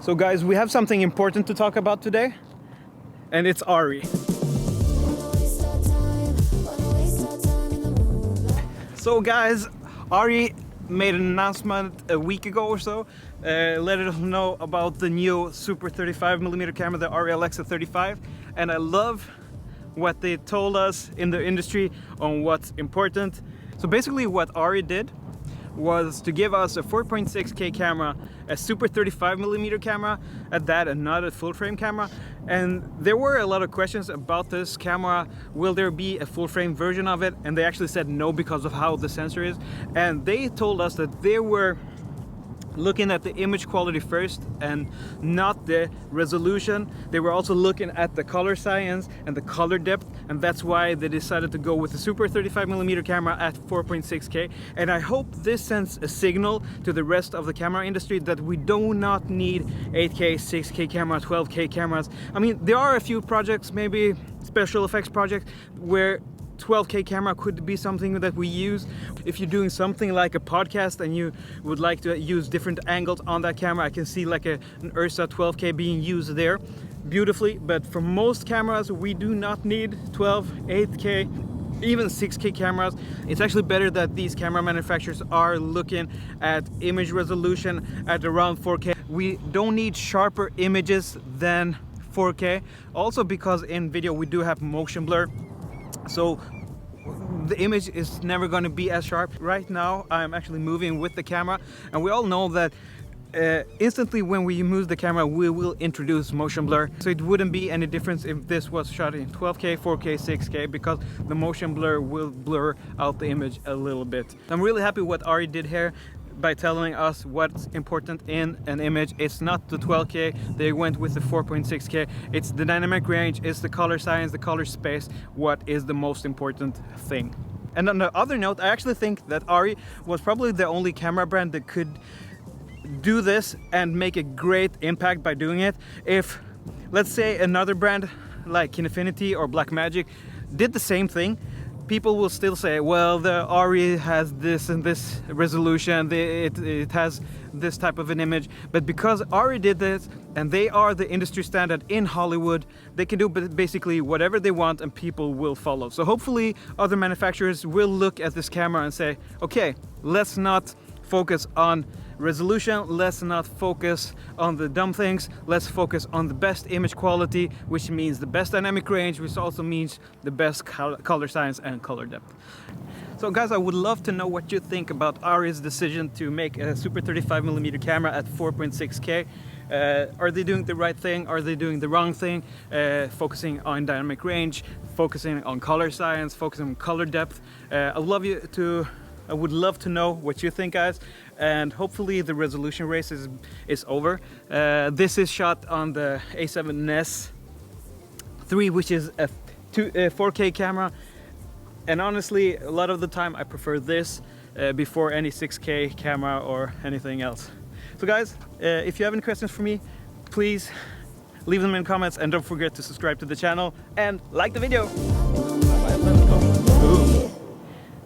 So guys, we have something important to talk about today, and it's Arri. So guys, Arri made an announcement a week ago or so, let us know about the new super 35mm camera, the Arri Alexa 35, and I love what they told us in the industry on what's important. So basically what Arri did was to give us a 4.6K camera, a super 35mm camera at that, and not a full frame camera. And there were a lot of questions about this camera. Will there be a full frame version of it? And they actually said no because of how the sensor is. And they told us that they were looking at the image quality first and not the resolution. They were also looking at the color science and the color depth, and that's why they decided to go with the super 35mm camera at 4.6K. And I hope this sends a signal to the rest of the camera industry that we do not need 8K, 6K camera, 12K cameras. I mean, there are a few projects, maybe special effects projects, where 12K camera could be something that we use. If you're doing something like a podcast and you would like to use different angles on that camera, I can see like an Ursa 12K being used there beautifully. But for most cameras, we do not need 12, 8K, even 6K cameras. It's actually better that these camera manufacturers are looking at image resolution at around 4K. We don't need sharper images than 4K. Also because in video we do have motion blur, so the image is never going to be as sharp. Right now I'm actually moving with the camera, and we all know that instantly when we move the camera we will introduce motion blur. So it wouldn't be any difference if this was shot in 12K, 4K, 6K, because the motion blur will blur out the image a little bit. I'm really happy what Arri did here by telling us what's important in an image. It's not the 12K, they went with the 4.6K. It's the dynamic range, it's the color science, the color space, what is the most important thing. And on the other note, I actually think that Arri was probably the only camera brand that could do this and make a great impact by doing it. If, let's say, another brand like Kinefinity or Blackmagic did the same thing, people will still say, well, the Arri has this and this resolution, it has this type of an image. But because Arri did this, and they are the industry standard in Hollywood, they can do basically whatever they want and people will follow. So hopefully other manufacturers will look at this camera and say, okay, let's not focus on resolution, let's not focus on the dumb things, let's focus on the best image quality, which means the best dynamic range, which also means the best color science and color depth. So guys, I would love to know what you think about Arri's decision to make a super 35mm camera at 4.6K. Are they doing the right thing? Are they doing the wrong thing? Focusing on dynamic range, focusing on color science, focusing on color depth. I would love to know what you think, guys, and hopefully the resolution race is over. This is shot on the A7S III, which is a 4K camera, and honestly, a lot of the time I prefer this before any 6K camera or anything else. So guys, if you have any questions for me, please leave them in comments, and don't forget to subscribe to the channel and like the video. Bye-bye, let's go.